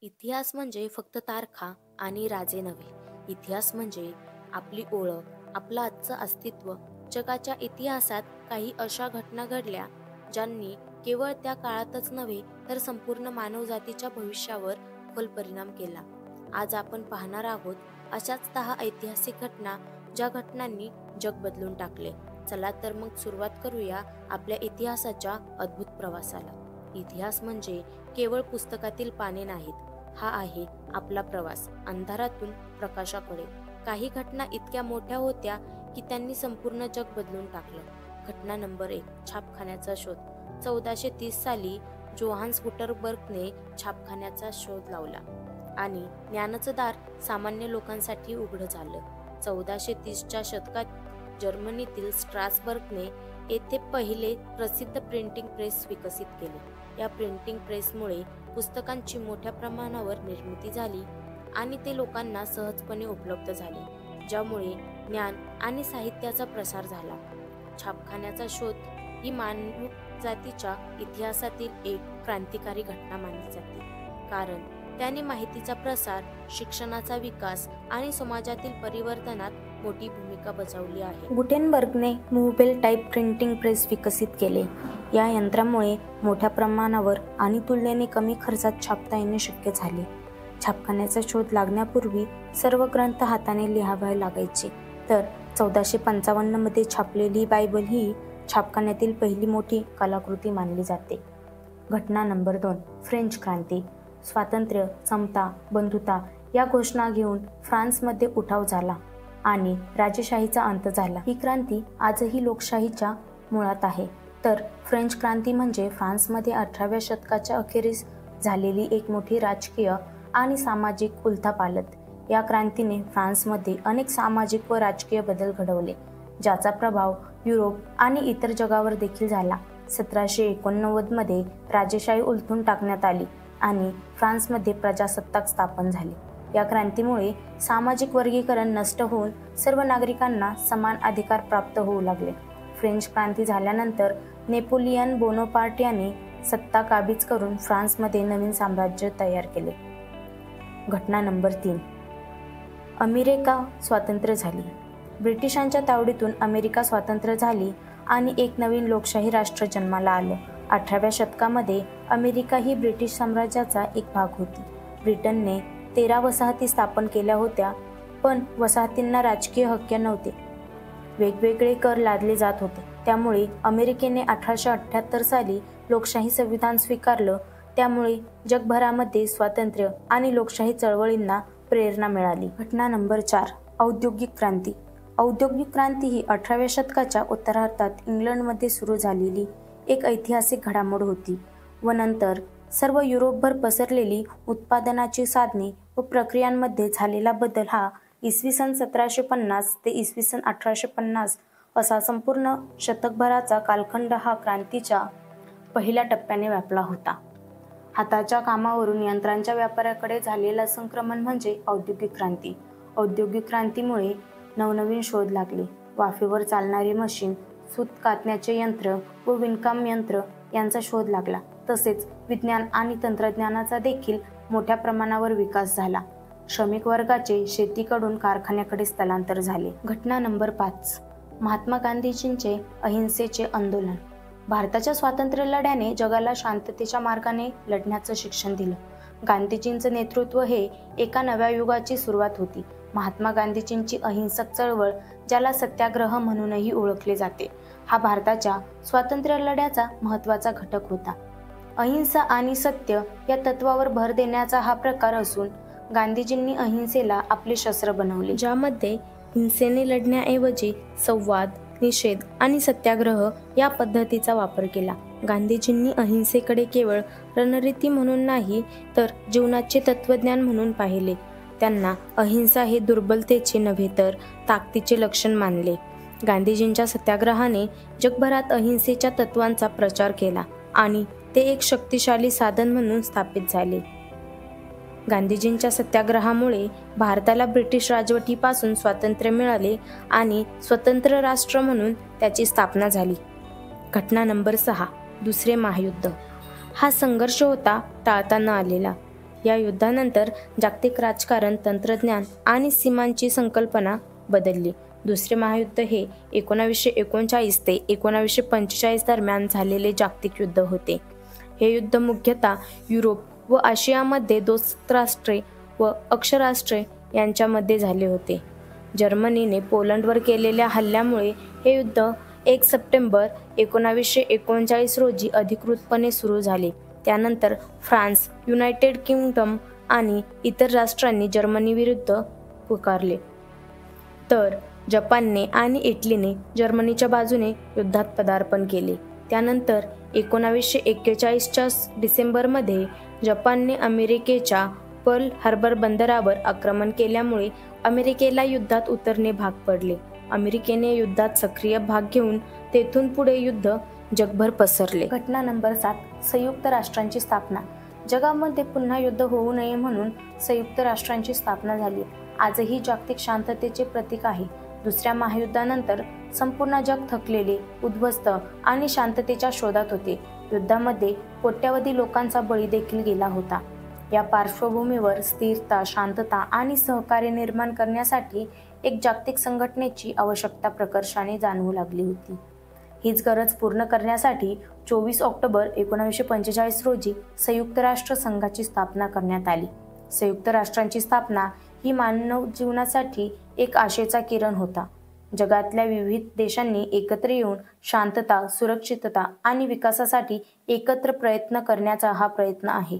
इतिहास म्हणजे फक्त तारखा आणि राजे नव्हे. इतिहास म्हणजे आपली ओळख, आपलं आजचं अस्तित्व. जगाच्या इतिहासात काही अशा घटना घडल्या ज्यांनी केवळ त्या काळातच नव्हे तर संपूर्ण मानवजातीच्या भविष्यावर खोल परिणाम केला. आज आपण पाहणार आहोत अशाच 10 ऐतिहासिक घटना ज्या घटनांनी जग बदलून टाकले. चला तर मग सुरुवात करूया आपल्या इतिहासाच्या अद्भुत प्रवासाला. इतिहास म्हणजे केवळ पुस्तकातील पाने नाहीत, हा आहे आपला प्रवास अंधारातून प्रकाशाकडे. काही घटना इतक्या मोठ्या होत्या की त्यांनी संपूर्ण जग बदलून टाकलं. घटना नंबर 1, छापखान्याचा शोध. 1430 साली जोहान्स गुटनबर्गने छापखान्याचा शोध लावला आणि ज्ञानाचं दार सामान्य लोकांसाठी उघडं झालं. 1430च्या शतकात जर्मनीतील स्ट्रासबर्गने येथे पहिले प्रसिद्ध प्रिंटिंग प्रेस विकसित केले. या प्रिंटिंग प्रेसमुळे पुस्तकांची मोठ्या प्रमाणावर निर्मिती झाली आणि ते लोकांना सहजपणे उपलब्ध झाले, ज्यामुळे ज्ञान आणि साहित्याचा प्रसार झाला. छापखान्याचा शोध ही मानव जातीच्या इतिहासातील एक क्रांतिकारी घटना मानली जाते, कारण त्याने माहितीचा प्रसार, शिक्षणाचा विकास आणि समाजातील परिवर्तनात मोठी भूमिका बजावली आहे. गुटेनबर्गने मूव्हेबल टाइप प्रिंटिंग प्रेस विकसित केले. या यंत्रामुळे मोठ्या प्रमाणावर आणि तुलनेने कमी खर्चात छापता येणे शक्य झाले. छापखान्याचा शोध लागण्यापूर्वी सर्व ग्रंथ हाताने लिहावे लागायचे, तर 1455 मध्ये छापलेली बायबल ही छापखान्यातील पहिली मोठी कलाकृती मानली जाते. घटना नंबर 2, फ्रेंच क्रांती. स्वातंत्र्य, समता, बंधुता या घोषणा घेऊन फ्रान्समध्ये उठाव झाला आणि राजेशाहीचा अंत झाला. ही क्रांती आजही लोकशाहीच्या मुळात आहे. तर फ्रेंच क्रांती म्हणजे फ्रान्समध्ये 18व्या शतकाच्या अखेरीस झालेली एक मोठी राजकीय आणि सामाजिक उलथापालथ. या क्रांतीने फ्रान्समध्ये अनेक सामाजिक व राजकीय बदल घडवले, ज्याचा प्रभाव युरोप आणि इतर जगावर देखील झाला. 1789 मध्ये राजेशाही उलथून टाकण्यात आली आणि फ्रान्समध्ये प्रजासत्ताक स्थापन झाले. या क्रांतीमुळे सामाजिक वर्गीकरण नष्ट होऊन सर्व नागरिकांना समान अधिकार प्राप्त होऊ लागले. फ्रेंच क्रांती झाल्यानंतर नेपोलियन बोनापार्ट याने सत्ता काबीज करून फ्रान्समध्ये नवीन साम्राज्य तयार केले. घटना नंबर 3, अमेरिका स्वातंत्र्य झाली. ब्रिटिशांच्या तावडीतून अमेरिका स्वतंत्र झाली आणि एक नवीन लोकशाही राष्ट्र जन्माला आलं. 18व्या शतकामध्ये अमेरिका ही ब्रिटिश साम्राज्याचा एक भाग होती. ब्रिटनने 13 वसाहती स्थापन केल्या होत्या, पण वसाहतींना राजकीय हक्क नव्हते. वेगवेगळे कर लादले जात होते. त्यामुळे अमेरिकेने 1878 साली लोकशाही संविधान स्वीकारलं. त्यामुळे जगभरामध्ये स्वातंत्र्य आणि लोकशाही चळवळींना प्रेरणा मिळाली. घटना नंबर 4, औद्योगिक क्रांती. औद्योगिक क्रांती ही 18व्या शतकाच्या उत्तरार्धात इंग्लंडमध्ये सुरू झालेली एक ऐतिहासिक घडामोड होती व नंतर सर्व युरोपभर पसरलेली उत्पादनाची साधने व प्रक्रियांमध्ये झालेला बदल हा इसवी सन 1750 ते इसवी सन 1850 असा संपूर्ण शतकभराचा कालखंड हा क्रांतीच्या पहिल्या टप्प्याने व्यापला होता. हाताच्या कामावरून यंत्रांच्या व्यापाराकडे झालेला संक्रमण म्हणजे औद्योगिक क्रांती. औद्योगिक क्रांतीमुळे नवनवीन शोध लागले. वाफेवर चालणारे मशीन, सूत कातण्याचे यंत्र व विणकाम यंत्र यांचा शोध लागला. तसेच विज्ञान आणि तंत्रज्ञानाचा देखील मोठ्या प्रमाणावर विकास झाला. श्रमिक वर्गाचे शेतीकडून कारखान्याकडे स्थलांतर झाले. घटना नंबर 5, महात्मा गांधीजींचे अहिंसेचे आंदोलन. भारताच्या स्वातंत्र्य लढ्याने जगाला शांततेच्या मार्गाने लढण्याचं शिक्षण दिलं. गांधीजींचं नेतृत्व हे एका नव्या युगाची सुरुवात होती. महात्मा गांधीजींची अहिंसक चळवळ, ज्याला सत्याग्रह म्हणूनही ओळखले जाते, हा भारताच्या स्वातंत्र्य लढ्याचा महत्त्वाचा घटक होता. अहिंसा आणि सत्य या तत्वावर भर देण्याचा हा प्रकार असून गांधीजींनी अहिंसेला आपले शस्त्र बनवले, ज्यामध्ये हिंसेने लढण्याऐवजी संवाद, निषेध आणि सत्याग्रह या पद्धतीचा वापर केला. गांधीजींनी अहिंसेकडे केवळ रणनीती म्हणून नाही तर जीवनाचे तत्वज्ञान म्हणून पाहिले. त्यांना अहिंसा हे दुर्बलतेचे नव्हे तर ताकदीचे लक्षण मानले. गांधीजींच्या सत्याग्रहाने जगभरात अहिंसेच्या तत्वांचा प्रचार केला आणि ते एक शक्तिशाली साधन म्हणून स्थापित झाले. गांधीजींच्या सत्याग्रहामुळे भारताला ब्रिटिश राजवटीपासून स्वातंत्र्य मिळाले आणि स्वतंत्र राष्ट्र म्हणून त्याची स्थापना झाली. घटना नंबर 6, दुसरे महायुद्ध. हा संघर्ष होता टाळता न आलेला. या युद्धानंतर जागतिक राजकारण, तंत्रज्ञान आणि सीमांची संकल्पना बदलली. दुसरे महायुद्ध हे 1939 ते 1945 दरम्यान झालेले जागतिक युद्ध होते. हे युद्ध मुख्यतः युरोप व आशियामध्ये दोस्त राष्ट्रे व अक्षराष्ट्रे यांच्यामध्ये झाले होते. जर्मनीने पोलंडवर केलेल्या हल्ल्यामुळे हे युद्ध 1 सप्टेंबर 1939 रोजी अधिकृतपणे सुरू झाले. त्यानंतर फ्रान्स, युनायटेड किंगडम आणि इतर राष्ट्रांनी जर्मनीविरुद्ध पुकारले, तर जपानने आणि इटलीने जर्मनीच्या बाजूने युद्धात पदार्पण केले. त्यानंतर 1941च्या डिसेंबरमध्ये जपानने अमेरिकेच्या पर्ल हार्बर बंदरावर आक्रमण केल्यामुळे अमेरिकेला युद्धात उतरणे भाग पडले. अमेरिकेने युद्धात सक्रिय भाग घेऊन तेथून पुढे युद्ध जगभर पसरले. घटना नंबर 7. संयुक्त राष्ट्रांची स्थापना. जगामध्ये पुन्हा युद्ध होऊ नये म्हणून संयुक्त राष्ट्रांची स्थापना झाली. आजही जागतिक शांततेचे प्रतीक आहे. दुसऱ्या महायुद्धानंतर संपूर्ण जग थकलेले, उद्ध्वस्त आणि शांततेच्या शोधात होते. युद्धामध्ये कोट्यावधी लोकांचा बळी देखील गेला होता. या पार्श्वभूमीवर स्थिरता, शांतता आणि सहकार्य निर्माण करण्यासाठी एक जागतिक संघटनेची आवश्यकता प्रकर्षाने जाणवू लागली होती. हीच गरज पूर्ण करण्यासाठी 24 ऑक्टोबर 1945 रोजी संयुक्त राष्ट्र संघाची स्थापना करण्यात आली. संयुक्त राष्ट्रांची स्थापना ही मानव जीवनासाठी एक आशेचा किरण होता. जगातल्या विविध देशांनी एकत्र येऊन शांतता, सुरक्षितता आणि विकासासाठी एकत्र प्रयत्न करण्याचा हा प्रयत्न आहे.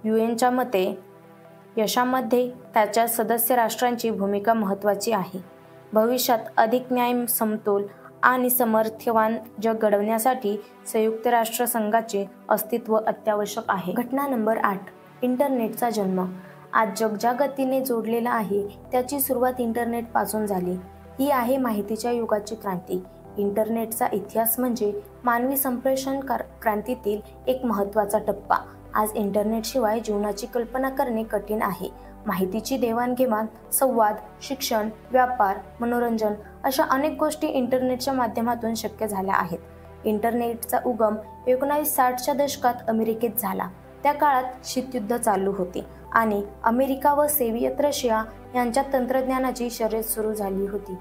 UNच्या मते यशामध्ये त्याच्या सदस्य राष्ट्रांची भूमिका महत्त्वाची आहे. भविष्यात अधिक न्याय, समतोल आणि समर्थवान जग घडवण्यासाठी संयुक्त राष्ट्र संघाचे अस्तित्व अत्यावश्यक आहे. घटना नंबर 8. इंटरनेटचा जन्म. आज जग ज्या गतीने जोडलेलं आहे त्याची सुरुवात इंटरनेटपासून झाली. ही आहे माहितीच्या युगाची क्रांती. इंटरनेटचा इतिहास म्हणजे मानवी संप्रेषण क्रांतीतील एक महत्त्वाचा टप्पा. आज इंटरनेटशिवाय जीवनाची कल्पना करणे कठीण आहे. माहितीची देवाणघेवाण, संवाद, शिक्षण, व्यापार, मनोरंजन अशा अनेक गोष्टी इंटरनेटच्या माध्यमातून शक्य झाल्या आहेत. इंटरनेटचा उगम 1960च्या दशकात अमेरिकेत झाला. त्या काळात शीतयुद्ध चालू होते आणि अमेरिका व सोव्हिएत रशिया यांच्यात तंत्रज्ञानाची शर्यत सुरू झाली होती.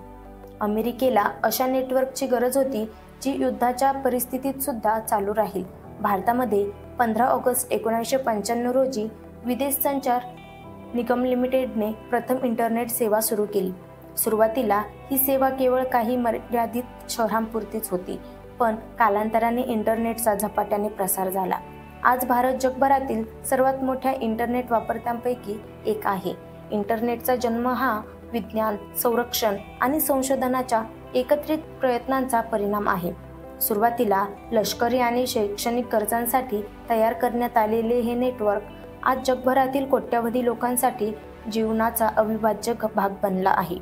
अमेरिकेला अशा नेटवर्कची गरज होती जी युद्धाच्या परिस्थितीत सुद्धा चालू राहील. भारतामध्ये 15 ऑगस्ट 1995 रोजी विदेश संचार निगम लिमिटेडने प्रथम इंटरनेट सेवा सुरू केली. सुरुवातीला ही सेवा केवळ काही मर्यादित शहरांपुरतीच होती, पण कालांतराने इंटरनेटचा झपाट्याने प्रसार झाला. आज भारत जगभरातील सर्वात मोठ्या इंटरनेट वापरत्यांपैकी एक आहे. इंटरनेटचा जन्म हा विज्ञान, संरक्षण आणि संशोधनाच्या एकत्रित प्रयत्नांचा परिणाम आहे. सुरुवातीला लष्करी आणि शैक्षणिक गरजांसाठी तयार करण्यात आलेले हे नेटवर्क आज जगभरातील कोट्यावधी लोकांसाठी जीवनाचा अविभाज्य भाग बनला आहे.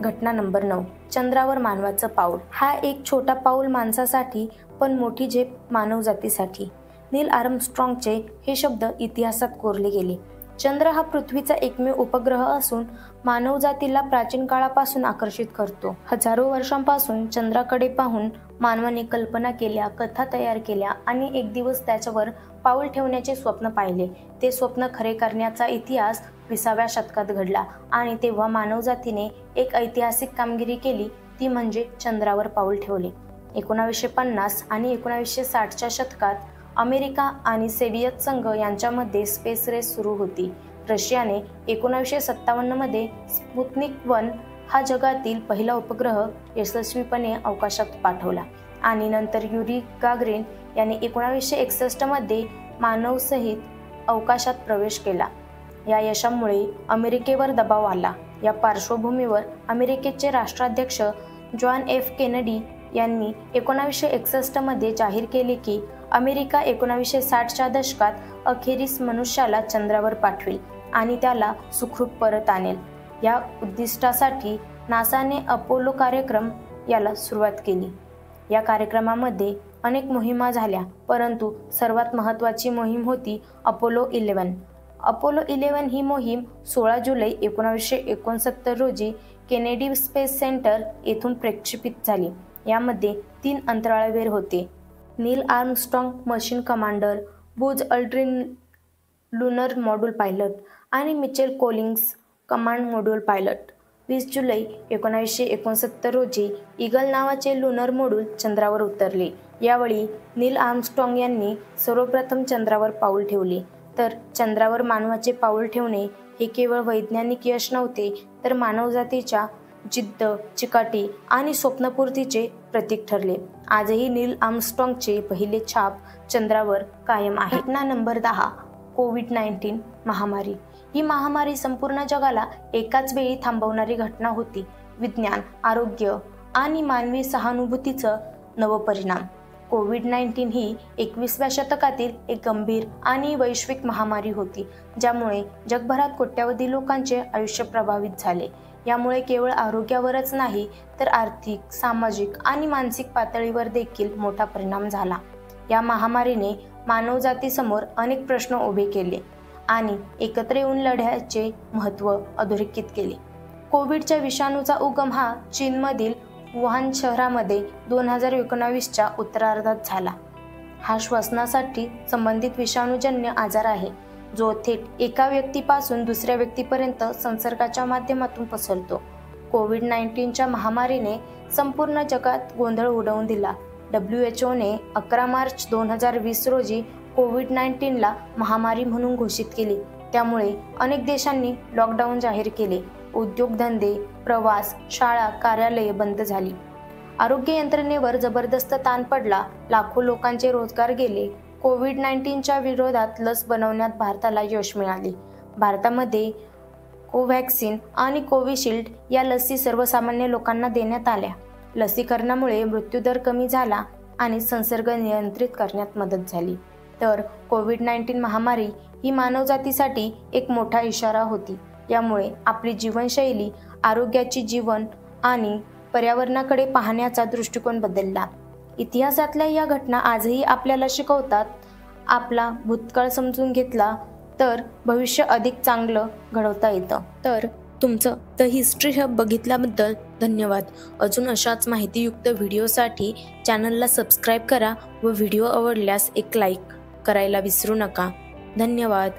घटना नंबर 9. चंद्रावर मानवाचं पाऊल. हा एक छोटा पाऊल माणसासाठी, पण मोठी झेप मानवजातीसाठी. नील आर्मस्ट्रॉंगचे हे शब्द इतिहासात कोरले गेले. चंद्र हा पृथ्वीचा एकमेव उपग्रह असून मानवजातीला प्राचीन काळापासून आकर्षित करतो. हजारो वर्षांपासून चंद्राकडे पाहून मानवाने कल्पना केल्या, कथा तयार केल्या आणि एक दिवस त्याच्यावर पाऊल ठेवण्याचे स्वप्न पाहिले. ते स्वप्न खरे करण्याचा इतिहास 20व्या शतकात घडला आणि तेव्हा मानवजातीने एक ऐतिहासिक कामगिरी केली, ती म्हणजे चंद्रावर पाऊल ठेवले. 1950 आणि 1960च्या शतकात अमेरिका आणि सोव्हिएत संघ यांच्यामध्ये स्पेस रेस सुरू होती. रशियाने 1957 मध्ये स्पुतनिक 1 हा जगातील पहिला उपग्रह यशस्वीपणे अवकाशात पाठवला आणि नंतर युरी गागरिन याने 1961 मध्ये मानवसहित अवकाशात प्रवेश केला. या यशामुळे अमेरिकेवर दबाव आला. या पार्श्वभूमीवर अमेरिकेचे राष्ट्राध्यक्ष जॉन एफ केनेडी यांनी 1961 मध्ये जाहीर केले की अमेरिका 1960च्या दशकात अखेरीस मनुष्याला चंद्रावर पाठवेल आणि त्याला सुखरूप परत आणेल. या उद्दिष्टासाठी नासाने अपोलो कार्यक्रम याला सुरुवात केली. या कार्यक्रमामध्ये अनेक मोहिमा झाल्या, परंतु सर्वात महत्त्वाची मोहीम होती अपोलो 11. अपोलो 11 ही मोहीम 16 जुलै 1969 रोजी केनेडी स्पेस सेंटर येथून प्रक्षेपित झाली. यामध्ये 3 अंतराळवीर होते: नील आर्मस्ट्रॉंग, मशीन कमांडर बुझ अल्ड्रिन, लुनर मॉड्यूल पायलट आणि Mitchell Collins command module pilot. 20 जुलै 1969 रोजी ईगल नावाचे लुनर मॉड्यूल चंद्रावर उतरले. यावेळी नील आर्मस्ट्रॉंग यांनी सर्वप्रथम चंद्रावर पाऊल ठेवले. तर चंद्रावर मानवाचे पाऊल ठेवणे हे केवळ वैज्ञानिक यश नव्हते, तर मानवजातीच्या जिद्द, चिकाटी आणि स्वप्नपूर्तीचे प्रतीक ठरले. आजही नील आर्मस्ट्रॉंगचे पहिले छाप चंद्रावर कायम आहे. घटना नंबर 10. कोविड-19 महामारी. ही महामारी संपूर्ण जगाला एकाच वेळी थांबवणारी घटना होती. विज्ञान, आरोग्य आणि मानवी सहानुभूतीचं नवपरिणाम. कोविड-19 ही 21व्या शतकातील एक गंभीर आणि वैश्विक महामारी होती, ज्यामुळे जगभरात कोट्यावधी लोकांचे आयुष्य प्रभावित झाले. यामुळे केवळ आरोग्यावरच नाही, तर आर्थिक, सामाजिक आणि मानसिक पातळीवर देखील मोठा परिणाम झाला. या महामारीने मानवजातीसमोर अनेक प्रश्न उभे केले आणि एकत्र येऊन लढ्याचे महत्त्व अधोरेखित केले. कोविडच्या विषाणूचा उगम हा चीनमधील वुहान शहरामध्ये 2019च्या उत्तरार्धात झाला. हा श्वसनासाठी संबंधित विषाणूजन्य आजार आहे, जो थेट एका व्यक्तीपासून दुसऱ्या व्यक्तीपर्यंत संसर्गाच्या माध्यमातून पसरतो. कोविड-19च्या महामारीने संपूर्ण जगात गोंधळ उडवून दिला. WHOने 11 मार्च 2020 रोजी कोविड-19ला महामारी म्हणून घोषित केले. त्यामुळे अनेक देशांनी लॉकडाऊन जाहीर केले. उद्योगधंदे, प्रवास, शाळा, कार्यालये बंद झाली. आरोग्य यंत्रणेवर जबरदस्त ताण पडला. लाखो लोकांचे रोजगार गेले. कोविड-19च्या विरोधात लस बनवण्यात भारताला यश मिळाले. भारतामध्ये कोव्हॅक्सिन आणि कोविशिल्ड या लसी सर्वसामान्य लोकांना देण्यात आल्या. लसीकरणामुळे मृत्यूदर कमी झाला आणि संसर्ग नियंत्रित करण्यात मदत झाली. तर कोविड-19 महामारी ही मानवजातीसाठी एक मोठा इशारा होती. यामुळे आपली जीवनशैली, आरोग्याची जीवन आणि पर्यावरणाकडे पाहण्याचा दृष्टिकोन बदलला. इतिहासातल्या या घटना आजही आपल्याला शिकवतात. आपला भूतकाळ समजून घेतला तर भविष्य अधिक चांगलं घडवता येतं. तर तुमचं द हिस्ट्री हब बघितल्याबद्दल धन्यवाद. अजून अशाच माहितीयुक्त व्हिडिओसाठी चॅनलला सबस्क्राईब करा व व्हिडिओ आवडल्यास एक लाईक करायला विसरू नका. धन्यवाद.